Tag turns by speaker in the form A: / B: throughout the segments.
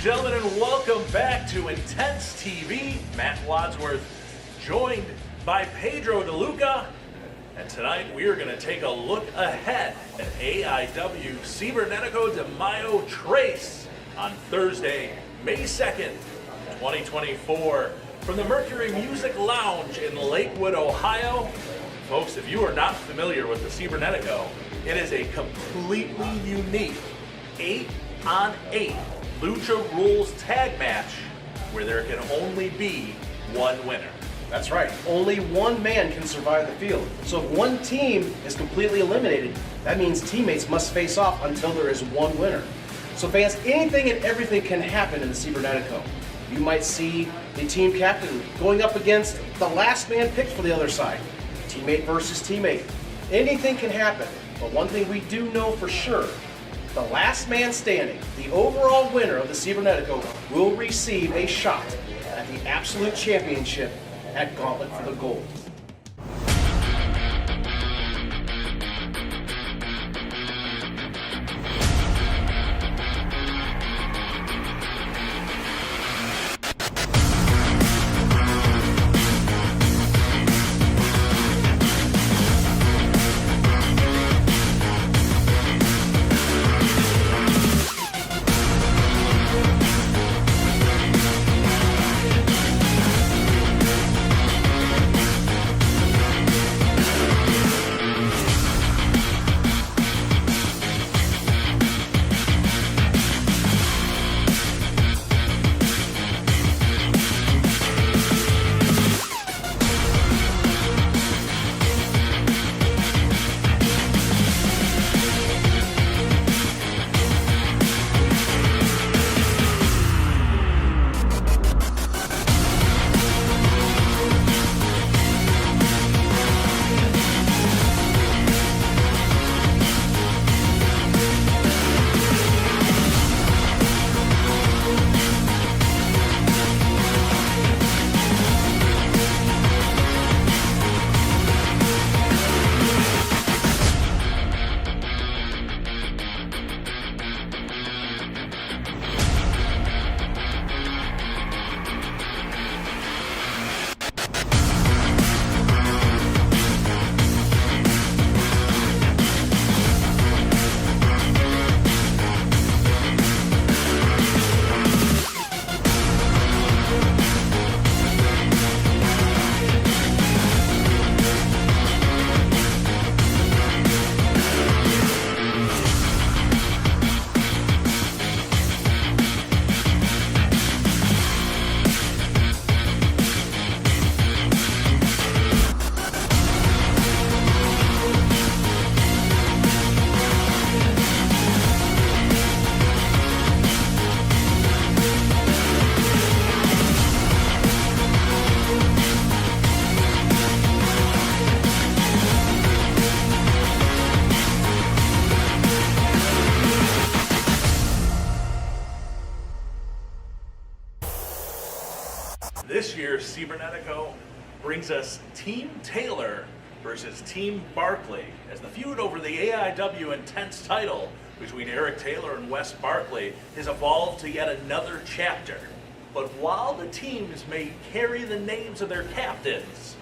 A: gentlemen, and welcome back to Intense TV. Matt Wadsworth, joined by Pedro DeLuca. And tonight we are going to take a look ahead at AIW Cibernetico de Mayo Trace on Thursday, May 2nd, 2024, from the Mercury Music Lounge in Lakewood, Ohio. Folks, if you are not familiar with the Cibernetico, it is a completely unique 8-on-8 Lucha Rules tag match where there can only be one winner.
B: That's right. Only one man can survive the field. So if one team is completely eliminated, that means teammates must face off until there is one winner. So fans, anything and everything can happen in the Cibernetico. You might see the team captain going up against the last man picked for the other side. Teammate versus teammate. Anything can happen. But one thing we do know for sure, the last man standing, the overall winner of the Cibernetico, will receive a shot at the Absolute Championship at Gauntlet for the Gold.
A: This year's Cibernetico brings us Team Taylor versus Team Barkley as the feud over the AIW Intense title between Eric Taylor and Wes Barkley has evolved to yet another chapter. But while the teams may carry the names of their captains,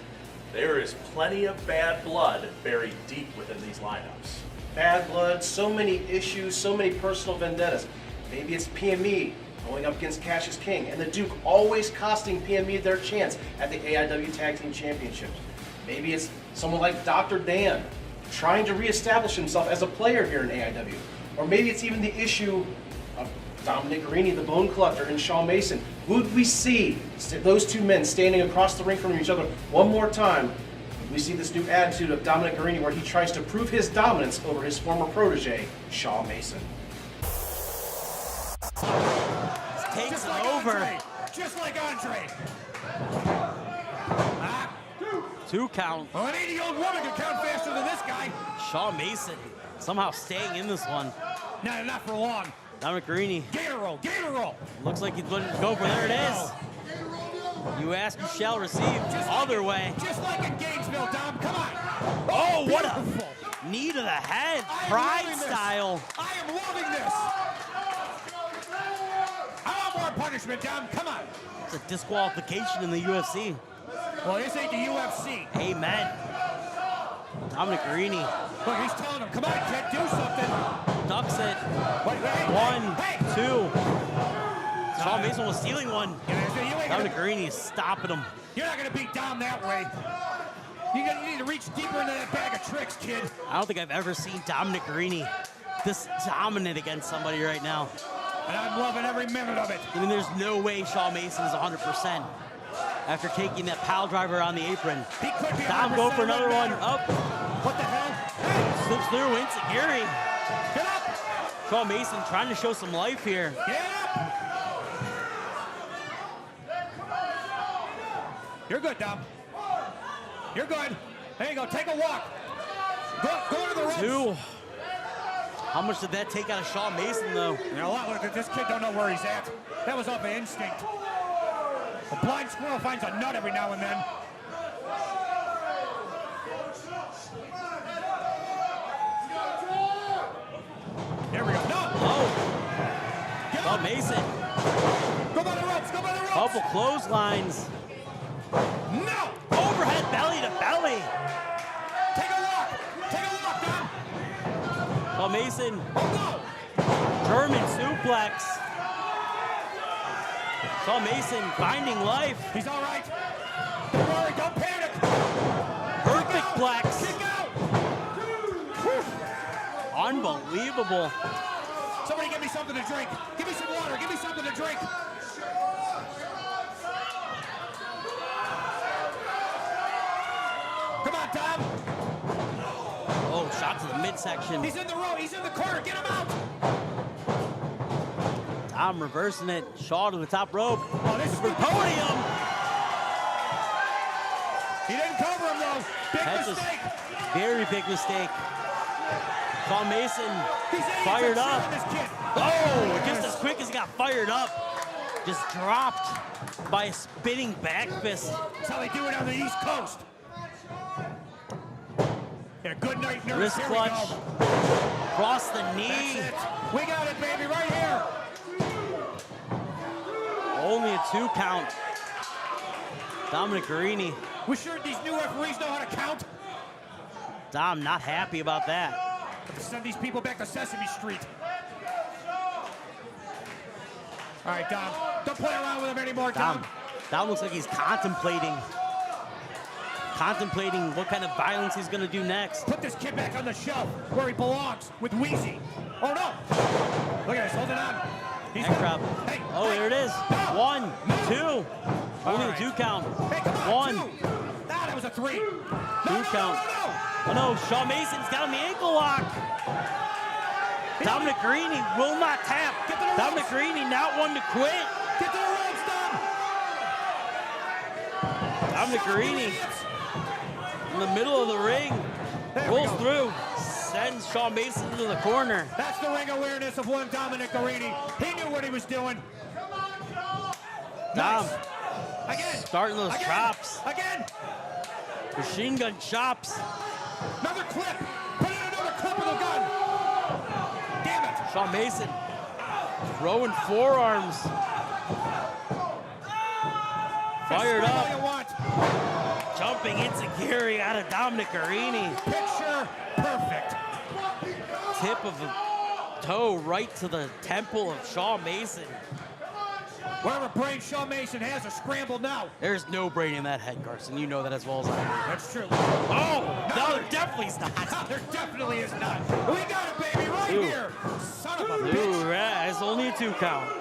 A: there is plenty of bad blood buried deep within these lineups.
B: Bad blood, so many issues, so many personal vendettas. Maybe it's PME going up against Cassius King, and the Duke always costing PME their chance at the AIW Tag Team Championships. Maybe it's someone like Dr. Dan trying to reestablish himself as a player here in AIW. Or maybe it's even the issue of Dominic Guarini, the Bone Collector, and Shawn Mason. Would we see those two men standing across the ring from each other one more time? We see this new attitude of Dominic Guarini where he tries to prove his dominance over his former protege, Shawn Mason.
C: Takes it over.
D: Andre. Just like Andre.
C: Two count.
D: Well, an 80-year-old woman can count faster than this guy.
C: Shawn Mason somehow staying in this one.
D: No, not for long.
C: Dominic Guarini.
D: Gator roll, gator roll.
C: Looks like he's going to go for there. It is. You ask, you shall receive. Other way.
D: Just like in Gainesville, Dom. Come on.
C: Oh, what
D: beautiful.
C: a knee to the head.
D: I am
C: Pride
D: loving this.
C: style.
D: I am loving this. I'm punishment, Dom. Come on.
C: It's a disqualification in the UFC.
D: Well, this ain't the UFC.
C: Amen. Dominic Gini
D: Look, he's telling him, come on, kid, do something.
C: ducks it.
D: Wait,
C: One,
D: hey.
C: two. Shawn Mason was stealing one.
D: You ain't
C: Dominic
D: gonna,
C: Gini is stopping him.
D: you're not going to beat Dom that way. You need to reach deeper into that bag of tricks, kid.
C: I don't think I've ever seen Dominic Gini this dominant against somebody right now.
D: And I'm loving every minute of it.
C: I mean, there's no way Shawn Mason is 100% after taking that pile driver on the apron.
D: He could be
C: Dom go for another one. Up.
D: What the hell? Hey,
C: Slips through. Enziguri.
D: get up.
C: Shawn Mason trying to show some life here.
D: Get up. You're good, Dom. You're good. There you go. Take a walk. Go to the ropes.
C: Two. How much did that take out of Shawn Mason, though?
D: You know what? Look, this kid don't know where he's at. That was off of instinct. A blind squirrel finds a nut every now and then. There we go. No!
C: Oh,
D: Get
C: Shawn
D: up.
C: Mason.
D: Go by the ropes. Go by the ropes.
C: Couple clotheslines.
D: No!
C: Overhead belly to belly.
D: Take a walk. Take a walk, Dom.
C: Shawn Mason.
D: Oh, no!
C: German suplex. Shawn Mason finding life.
D: He's all right. Don't worry. Don't panic.
C: Perfect
D: Kick
C: flex.
D: out. Kick out.
C: Unbelievable.
D: Somebody give me something to drink. Give me some water. Give me something to drink. Come on, Dom.
C: Oh, shot to the midsection.
D: He's in the row. He's in the corner. Get him out.
C: Dom reversing it. Shaw to the top rope.
D: Oh, this is
C: For podium.
D: He didn't cover him, though. Big
C: That's
D: mistake.
C: a very big mistake. Shawn Mason
D: He's idiots
C: fired
D: are
C: up.
D: cheering this kid.
C: Oh, just as quick as he got fired up. Just dropped by a spinning back fist.
D: That's how they do it on the East Coast. Yeah, good night, nurse.
C: Wrist
D: Here
C: clutch.
D: we go.
C: Cross the
D: That's
C: knee.
D: it. We got it, baby, right here.
C: Only a 2 count. Dominic Gini.
D: We sure these new referees know how to count?
C: Dom not happy about that.
D: Have to send these people back to Sesame Street. All right, Dom. Don't play around with him anymore, Dom.
C: Dom looks like he's contemplating what kind of violence he's gonna do next.
D: Put this kid back on the shelf where he belongs with Wheezy. Oh, no. Look at this. Hold it on. He's
C: Neck drop.
D: Hey,
C: Oh,
D: hey.
C: there it is.
D: No.
C: 1, 2. Only
D: right.
C: a 2 count.
D: Hey, come on.
C: 1.
D: 2. Ah, that was a 3. No,
C: 2 count.
D: No.
C: Oh no, Shawn Mason's got him the ankle lock. Dominic Gini will not tap.
D: Get to the
C: Dominic
D: ropes.
C: Gini not one to quit.
D: Get to the ropes, Dom.
C: Dominic Gini in the middle of the ring.
D: There we
C: Rolls
D: go.
C: through. Sends Shawn Mason into the corner.
D: That's the ring awareness of one Dominic Gini. He knew what he was doing.
C: Dom
D: Nice. Again.
C: starting those
D: Again.
C: chops.
D: Again.
C: Machine gun chops.
D: Another clip. Put in another clip of the gun. Damn it.
C: Shawn Mason throwing forearms. Fired
D: That's all
C: up.
D: you want.
C: Jumping enziguri out of Dominic Gini.
D: Picture perfect.
C: Tip of the toe right to the temple of Shawn Mason.
D: Whatever brain Shawn Mason has are scrambled now.
C: There's no brain in that head, Carson. You know that as well as I do.
D: That's true.
C: Oh, no, there definitely is not.
D: No, there definitely is not. We got it, baby, right
C: Two.
D: here. Son of a
C: Ooh,
D: bitch.
C: yeah, it's only a 2 count.
D: What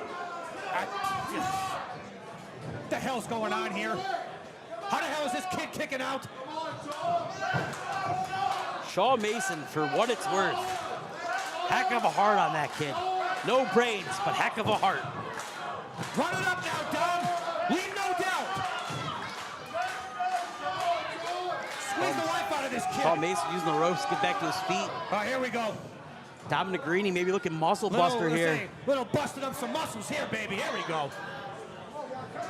D: the hell's going on here? How the hell is this kid kicking out?
C: Shawn Mason, for what it's worth, heck of a heart on that kid. No brains, but heck of a heart.
D: Run it up now, Dom. Leave no doubt. Squeeze the life out of this kid.
C: Shawn Mason using the ropes to get back to his feet.
D: Oh, here we go.
C: Dominic Gini maybe looking muscle buster
D: let's
C: here.
D: say, little busted up some muscles here, baby. Here we go.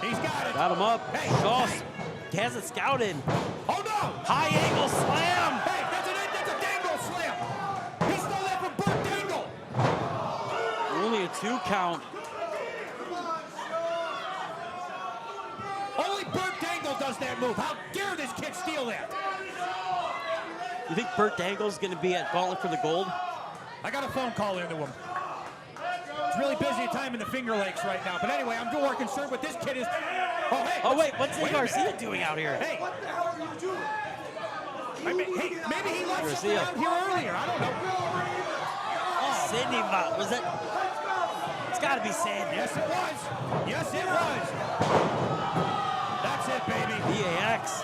D: He's got it.
C: Got him up.
D: Hey,
C: Shaw
D: hey.
C: has it scouted.
D: Oh, no.
C: High angle slam.
D: Hey, that's a dangle slam. He stole that from Burt Dangle.
C: Only a 2 count.
D: does that move? How dare this kid steal that?
C: You think Burt Dangle's going to be at Gauntlet for the Gold?
D: I got a phone call into him. It's really busy time in the Finger Lakes right now. But anyway, I'm more concerned with this kid is... Oh, hey.
C: Oh, wait, what's Lee Garcia doing out here?
D: Hey. What the hell are you doing? Maybe he left something
C: Garcia
D: out here earlier. I don't know.
C: Oh, Sydney, was that? It's got to be Sydney.
D: Yes, it was. Yes, it was. That's it, baby.
C: BAX.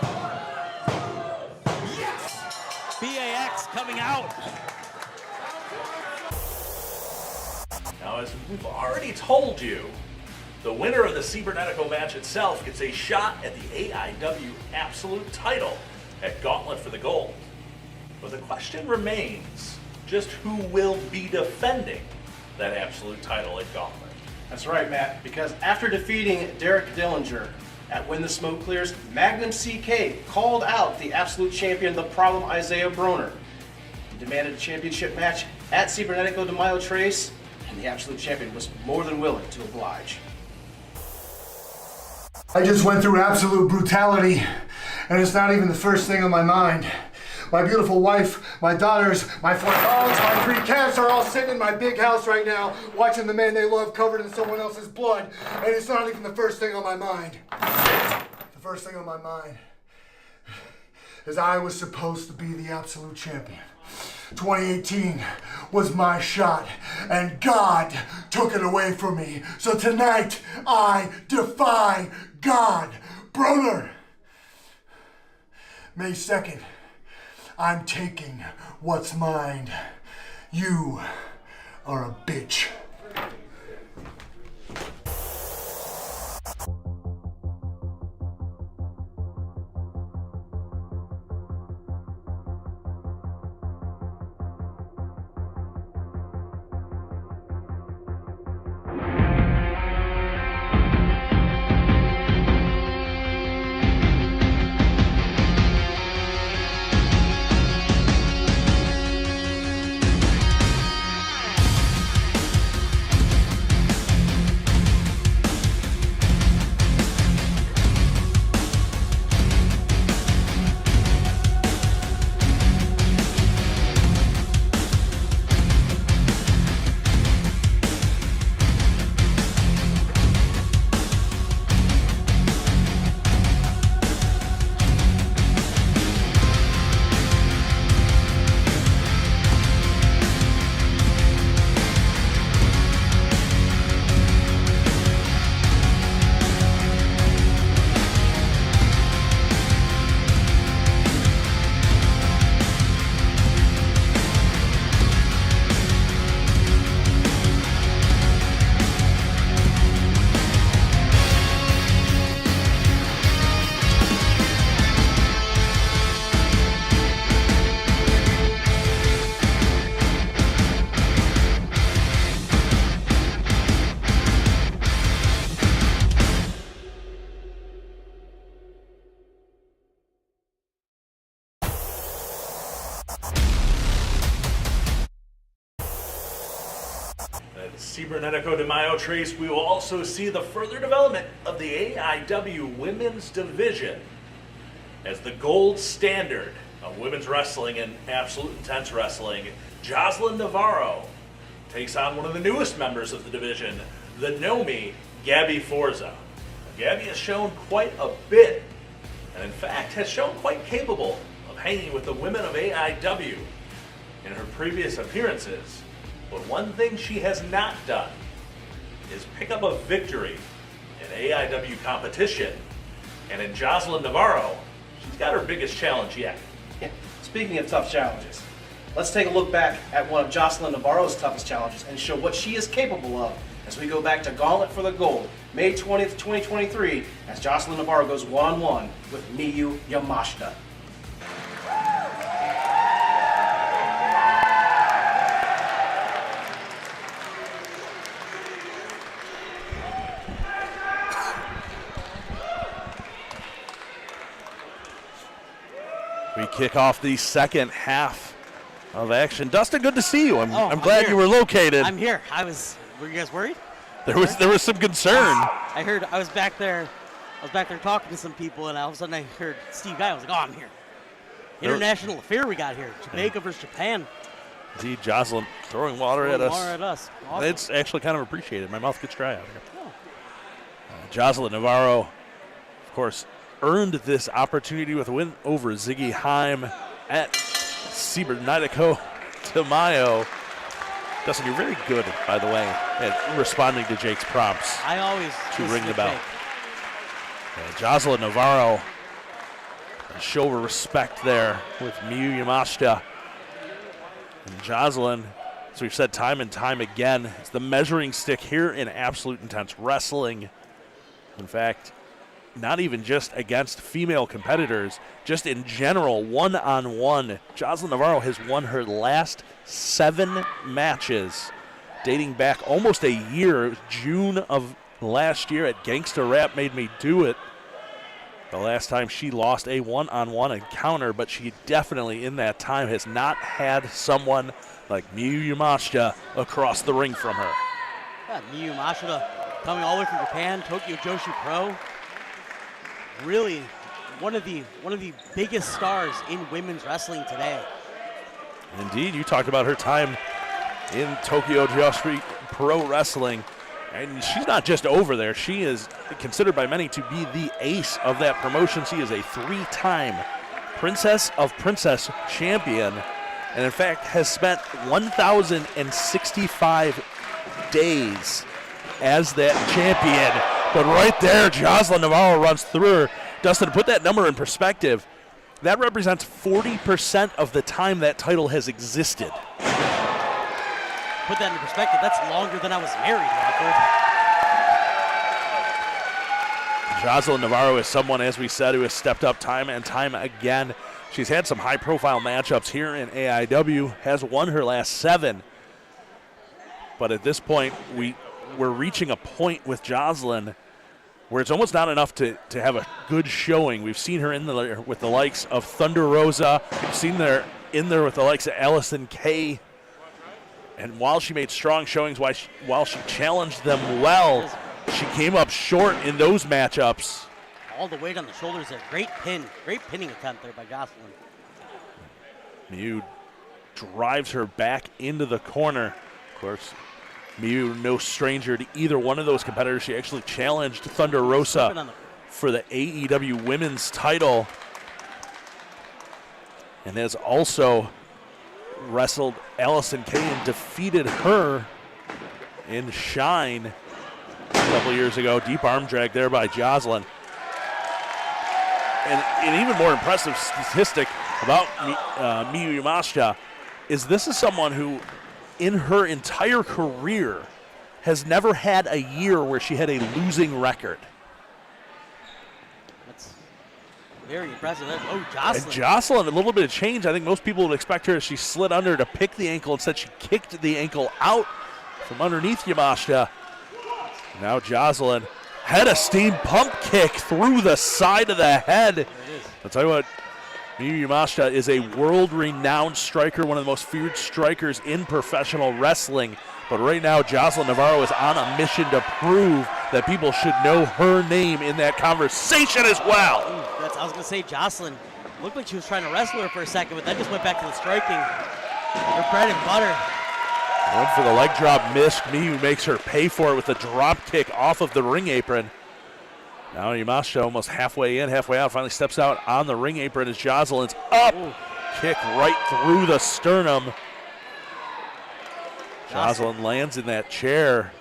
D: Yes!
C: BAX coming out.
A: Now, as we've already told you, the winner of the Cibernetico match itself gets a shot at the AIW Absolute title at Gauntlet for the Gold. But the question remains, just who will be defending that Absolute title at Gauntlet?
B: That's right, Matt, because after defeating Derek Dillinger at When the Smoke Clears, Magnum CK called out the Absolute Champion, the Problem Isaiah Broner. He demanded a championship match at Cibernetico de Mayo Trace, and the Absolute Champion was more than willing to oblige.
E: I just went through absolute brutality, and it's not even the first thing on my mind. My beautiful wife, my daughters, my 4 dogs, my 3 cats are all sitting in my big house right now, watching the man they love covered in someone else's blood, and it's not even the first thing on my mind. The first thing on my mind is I was supposed to be the Absolute Champion. 2018 was my shot, and God took it away from me. So tonight, I defy God. Broner, May 2nd, I'm taking what's mine. You are a bitch.
A: At Cibernetico de Mayo Trace, we will also see the further development of the AIW Women's Division as the gold standard of women's wrestling and Absolute Intense Wrestling. Joseline Navarro takes on one of the newest members of the division, the Nomi, Gabby Forza. Gabby has shown quite a bit, and in fact has shown quite capable of hanging with the women of AIW in her previous appearances. But one thing she has not done is pick up a victory in AIW competition. And in Joseline Navarro, she's got her biggest challenge yet.
B: Yeah. Speaking of tough challenges, let's take a look back at one of Joseline Navarro's toughest challenges and show what she is capable of as we go back to Gauntlet for the Gold, May 20th, 2023, as Joseline Navarro goes one-on-one with Miyu Yamashita.
A: We kick off the second half of action. Dustin, good to see you. I'm glad
C: here.
A: you were located.
C: I'm here. Were you guys worried?
A: There was some concern.
C: I heard. I was back there I was back there talking to some people, and all of a sudden I heard Steve Guy. I was like, oh, I'm here. International affair we got here. Jamaica versus Japan.
F: Indeed, Joseline throwing water at us.
C: Water at us. Awesome.
F: It's actually kind of appreciated. My mouth gets dry out here. Joseline Navarro, of course, earned this opportunity with a win over Ziggy Heim at Sebero ntico de Mayo. Dustin, you're very good, by the way, at responding to Jake's prompts.
C: I always
F: to ring the
C: Jake.
F: bell. Joseline Navarro, a show of respect there with Miyu Yamashita. And Joseline, as we've said time and time again, it's the measuring stick here in Absolute Intense Wrestling. In fact, not even just against female competitors, just in general, one-on-one. Joseline Navarro has won her last 7 matches, dating back almost a year. It was June of last year at Gangsta Rap Made Me Do It. The last time she lost a one-on-one encounter, but she definitely in that time has not had someone like Miyu Yamashita across the ring from her.
C: Yeah, Miyu Yamashita coming all the way from Japan, Tokyo Joshi Pro. Really one of the biggest stars in women's wrestling today.
F: Indeed, you talked about her time in Tokyo Joshi Pro Wrestling. And she's not just over there. She is considered by many to be the ace of that promotion. She is a 3-time Princess of Princess champion. And in fact, has spent 1,065 days as that champion. But right there, Joseline Navarro runs through her. Dustin, to put that number in perspective, that represents 40% of the time that title has existed.
C: Put that in perspective, that's longer than I was married, Walker.
F: Joseline Navarro is someone, as we said, who has stepped up time and time again. She's had some high-profile matchups here in AIW, has won her last 7. But at this point, we're reaching a point with Joseline where it's almost not enough to have a good showing. We've seen her in there with the likes of Thunder Rosa. We've seen her in there with the likes of Allison Kay. And while she made strong showings, while she challenged them well, she came up short in those matchups.
C: All the weight on the shoulders there. Great pinning attempt there by Joseline.
F: Miyu drives her back into the corner. Of course, Miyu, no stranger to either one of those competitors. She actually challenged Thunder Rosa for the AEW Women's title. And has also wrestled Allison Kay and defeated her in Shine a couple years ago. Deep arm drag there by Joseline. And an even more impressive statistic about Miyu Yamashita is this is someone who, in her entire career, has never had a year where she had a losing record.
C: That's very impressive. Oh,
F: And
C: Joseline.
F: Joseline, a little bit of change. I think most people would expect her. She slid under to pick the ankle. Instead, she kicked the ankle out from underneath Yamashita. Now Joseline had a steam pump kick through the side of the head. I'll tell you what, Miyu Yamashita is a world-renowned striker, one of the most feared strikers in professional wrestling. But right now, Joseline Navarro is on a mission to prove that people should know her name in that conversation as well.
C: I was going to say, Joseline looked like she was trying to wrestle her for a second, but then just went back to the striking. Her bread and butter.
F: Went for the leg drop, missed. Miyu makes her pay for it with a drop kick off of the ring apron. Now Yamasha almost halfway in, halfway out, finally steps out on the ring apron as Joseline's up. Ooh. Kick right through the sternum. Joseline lands in that chair.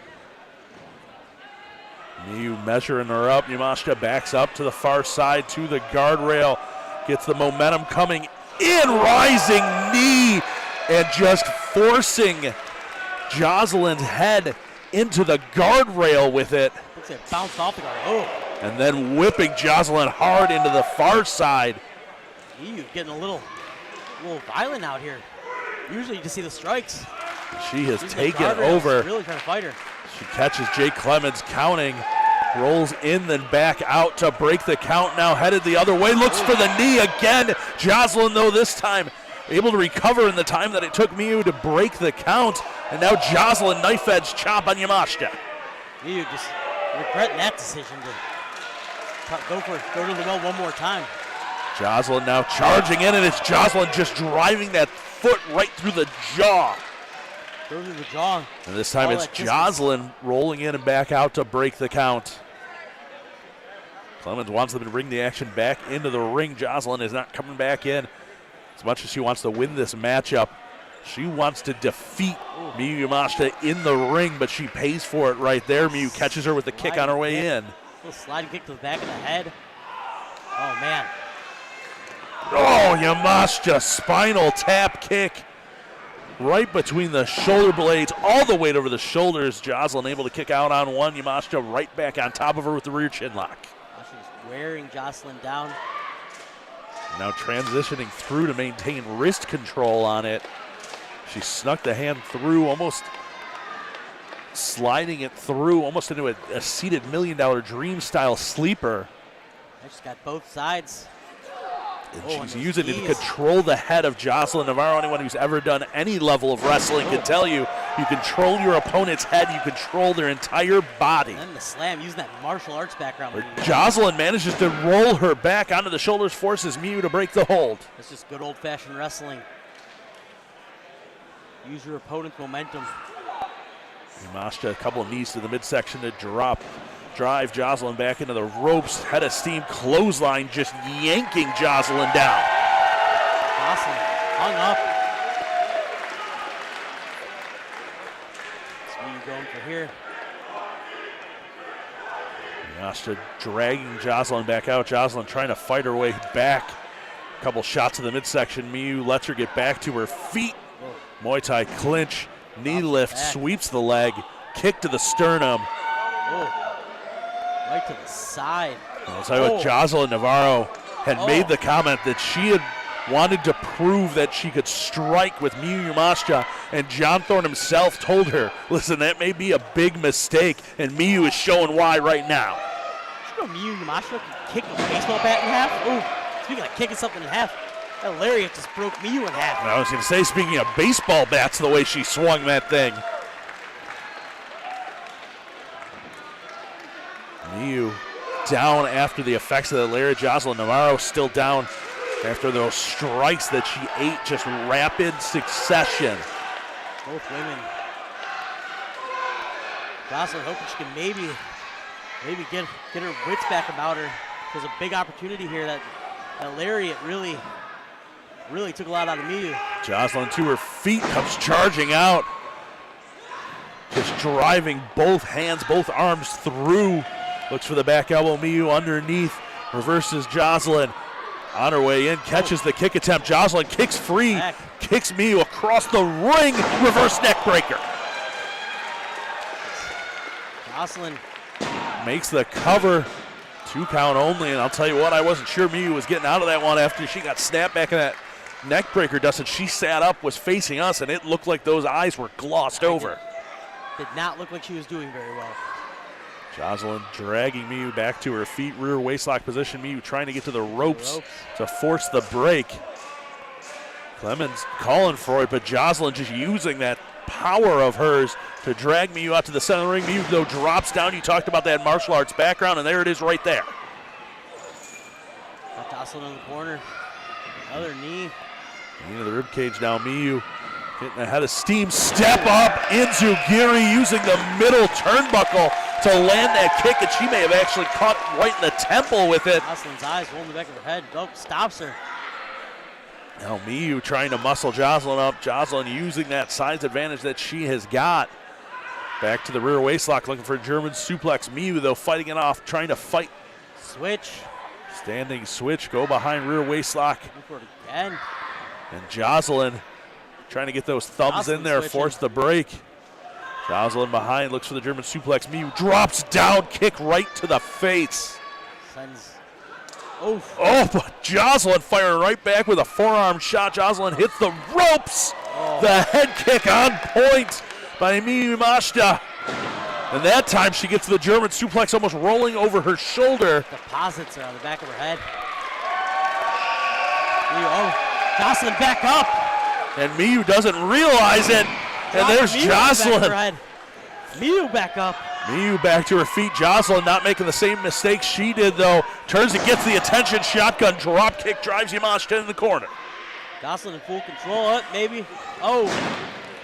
F: Miyu measuring her up. Yamashita backs up to the far side to the guardrail. Gets the momentum coming in, rising knee, and just forcing Joseline's head into the guardrail with it.
C: Looks like it bounced off the guard. Oh.
F: And then whipping Joseline hard into the far side.
C: Miyu getting a little violent out here. Usually you just see the strikes.
F: She has taken over.
C: Really trying to fight her.
F: She catches Jake Clemens counting, rolls in, then back out to break the count. Now headed the other way, looks for the knee again. Joseline, though, this time able to recover in the time that it took Miyu to break the count. And now Joseline knife edge chop on Yamashita.
C: Miyu just regretting that decision. Go to the well one more time.
F: Joseline now charging in, and it's Joseline just driving that foot right through the jaw.
C: Go to the jaw.
F: And this time it's Joseline rolling in and back out to break the count. Clemens wants them to bring the action back into the ring. Joseline is not coming back in. As much as she wants to win this matchup, she wants to defeat Miyu Yamashita in the ring, but she pays for it right there. Miyu catches her with a kick on her way in.
C: Little sliding kick to the back of the head. Oh, man.
F: Oh, Yamashita spinal tap kick right between the shoulder blades, all the weight over the shoulders. Joseline able to kick out on one. Yamashita right back on top of her with the rear chin lock.
C: She's wearing Joseline down.
F: Now transitioning through to maintain wrist control on it. She snuck the hand through, almost sliding it through, almost into a seated $1 Million Dream style sleeper.
C: She's got both sides.
F: And she's using it to control the head of Joseline Navarro. Anyone who's ever done any level of wrestling can tell you, you control your opponent's head, you control their entire body.
C: And then the slam, using that martial arts background.
F: Joseline manages to roll her back onto the shoulders, forces Miyu to break the hold.
C: It's just good old-fashioned wrestling. Use your opponent's momentum.
F: Yamashita, a couple of knees to the midsection to drive Joseline back into the ropes. Head of steam clothesline, just yanking Joseline down.
C: Joseline hung up. That's what you're going for here.
F: Yamashita dragging Joseline back out. Joseline trying to fight her way back. A couple shots to the midsection. Miyu lets her get back to her feet. Muay Thai clinch, knee lift, sweeps the leg, kick to the sternum.
C: Right to the side.
F: I'll tell you what, Joseline Navarro had made the comment that she had wanted to prove that she could strike with Miyu Yamashita, and John Thorne himself told her, listen, that may be a big mistake, and Miyu is showing why right now.
C: You know Miyu Yamashita can kick a baseball bat in half? Ooh, speaking of kicking something in half, that lariat just broke Miyu in half.
F: And I was going to say, speaking of baseball bats, the way she swung that thing. Miyu down after the effects of the lariat. Joseline Navarro still down after those strikes that she ate, just rapid succession.
C: Both women. Joseline hoping she can maybe get her wits back about her. There's a big opportunity here. That lariat really took a lot out of Miyu.
F: Joseline to her feet, comes charging out. Just driving both hands, both arms through. Looks for the back elbow. Miyu underneath, reverses Joseline. On her way in, catches the kick attempt. Joseline kicks free, kicks Miyu across the ring, reverse neck breaker.
C: Joseline
F: makes the cover. 2 count only, and I'll tell you what, I wasn't sure Miyu was getting out of that one after she got snapped back in that neck breaker, Dustin. She sat up, was facing us, and it looked like those eyes were glossed over.
C: Did not look like she was doing very well.
F: Joseline dragging Miyu back to her feet, rear waistlock position. Miyu trying to get to the ropes to force the break. Clemens calling for it, but Joseline just using that power of hers to drag Miyu out to the center of the ring. Miyu, though, drops down. You talked about that martial arts background, and there it is right there.
C: Got Joseline in the corner. Another knee.
F: Into the ribcage now. Miyu getting ahead of steam. Step up into Giri, using the middle turnbuckle to land that kick, and she may have actually caught right in the temple with it.
C: Joseline's eyes rolling the back of her head. Oh, stops her.
F: Now Miyu trying to muscle Joseline up. Joseline using that size advantage that she has got. Back to the rear waistlock, looking for a German suplex. Miyu, though, fighting it off, trying to fight.
C: Switch.
F: Standing switch, go behind rear waistlock.
C: Looking for it again.
F: And Joseline trying to get those thumbs in there,
C: switching.
F: force the break. Joseline behind, looks for the German suplex. Miyu drops down, kick right to the face.
C: Sends.
F: Oh, but Joseline firing right back with a forearm shot. Joseline hits the ropes. The head kick on point by Miyu Yamashita. And that time she gets the German suplex, almost rolling over her shoulder.
C: Deposits her on the back of her head. Joseline back up.
F: And Miyu doesn't realize it. And there's
C: Miyu
F: Joseline.
C: Miyu back up.
F: Miyu back to her feet. Joseline not making the same mistakes she did, though. Turns and gets the attention. Shotgun drop kick drives Yamashita in the corner.
C: Joseline in full control. Maybe. Oh.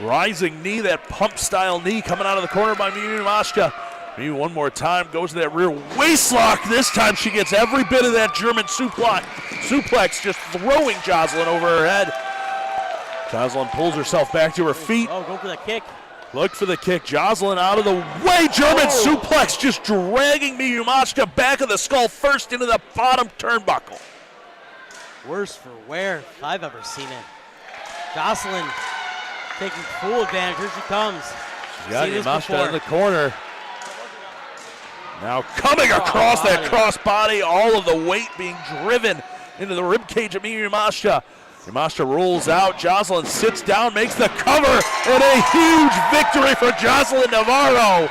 F: Rising knee, that pump-style knee coming out of the corner by Miyu Yamashita. Miyu one more time, goes to that rear waist lock. This time she gets every bit of that German suplex, just throwing Joseline over her head. Joseline pulls herself back to her feet.
C: Oh, go for that kick.
F: Look for the kick. Joseline out of the way. German suplex just dragging Miyu Yamashita back of the skull first into the bottom turnbuckle.
C: Worst for wear if I've ever seen it. Joseline taking full advantage. Here she comes.
F: She's got Yamashita in the corner. Now coming across that cross body, all of the weight being driven into the ribcage of Miyu Yamashita. Yamasha rolls out, Joseline sits down, makes the cover, and a huge victory for Joseline Navarro.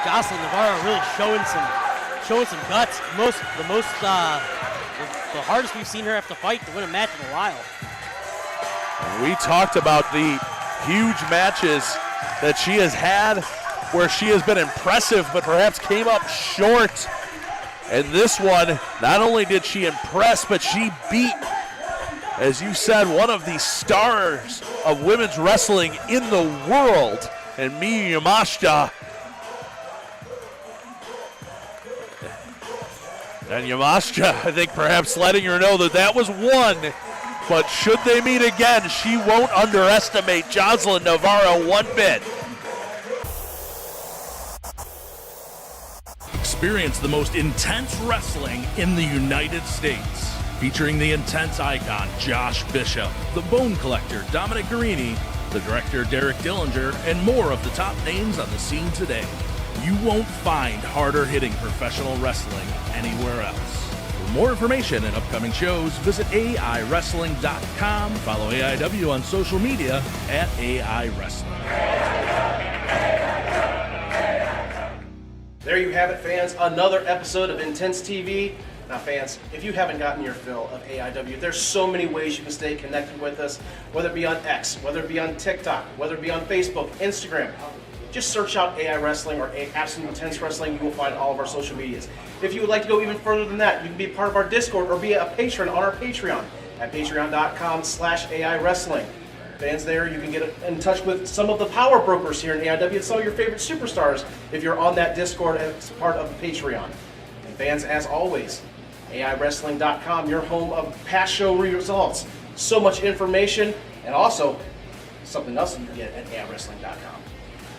C: Joseline Navarro really showing some guts. The hardest we've seen her have to fight to win a match in a while.
F: We talked about the huge matches that she has had where she has been impressive but perhaps came up short. And this one, not only did she impress, but she beat, as you said, one of the stars of women's wrestling in the world, and Miyu Yamashita. And Yamashita, I think, perhaps letting her know that that was one. But should they meet again, she won't underestimate Joseline Navarro one bit.
A: Experience the most intense wrestling in the United States. Featuring the Intense icon, Josh Bishop, the Bone Collector, Dominic Gini, the director, Derek Dillinger, and more of the top names on the scene today. You won't find harder-hitting professional wrestling anywhere else. For more information and upcoming shows, visit AIWrestling.com. Follow AIW on social media at AI Wrestling.
B: There you have it, fans. Another episode of Intense TV. Now, fans, if you haven't gotten your fill of AIW, there's so many ways you can stay connected with us, whether it be on X, whether it be on TikTok, whether it be on Facebook, Instagram. Just search out AI Wrestling or Absolute Intense Wrestling. You will find all of our social medias. If you would like to go even further than that, you can be part of our Discord or be a patron on our Patreon at patreon.com/AI Wrestling. Fans, there you can get in touch with some of the power brokers here in AIW and some of your favorite superstars if you're on that Discord as part of the Patreon. And fans, as always, AIWrestling.com, your home of past show results. So much information, and also something else you can get at AIWrestling.com.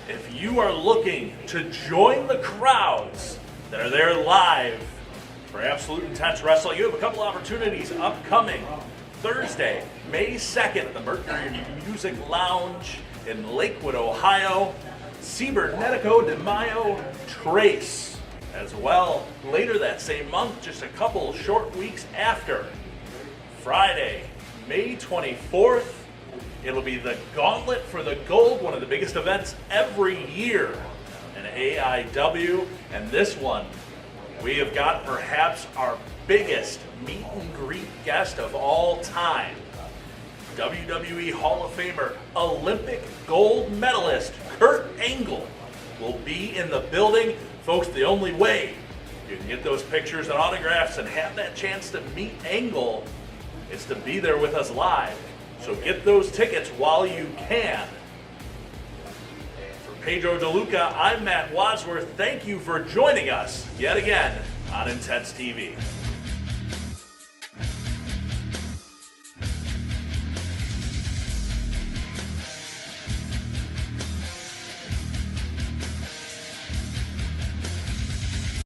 A: If you are looking to join the crowds that are there live for Absolute Intense Wrestling, you have a couple opportunities upcoming. Thursday, May 2nd at the Mercury Music Lounge in Lakewood, Ohio. Cibernetico de Mayo Trace. As well, later that same month, just a couple short weeks after, Friday, May 24th, it'll be the Gauntlet for the Gold, one of the biggest events every year in AIW. And this one, we have got perhaps our biggest meet and greet guest of all time. WWE Hall of Famer, Olympic gold medalist Kurt Angle will be in the building. Folks, the only way you can get those pictures and autographs and have that chance to meet Angle is to be there with us live. So get those tickets while you can. For Pedro DeLuca, I'm Matt Wadsworth. Thank you for joining us yet again on Intense TV.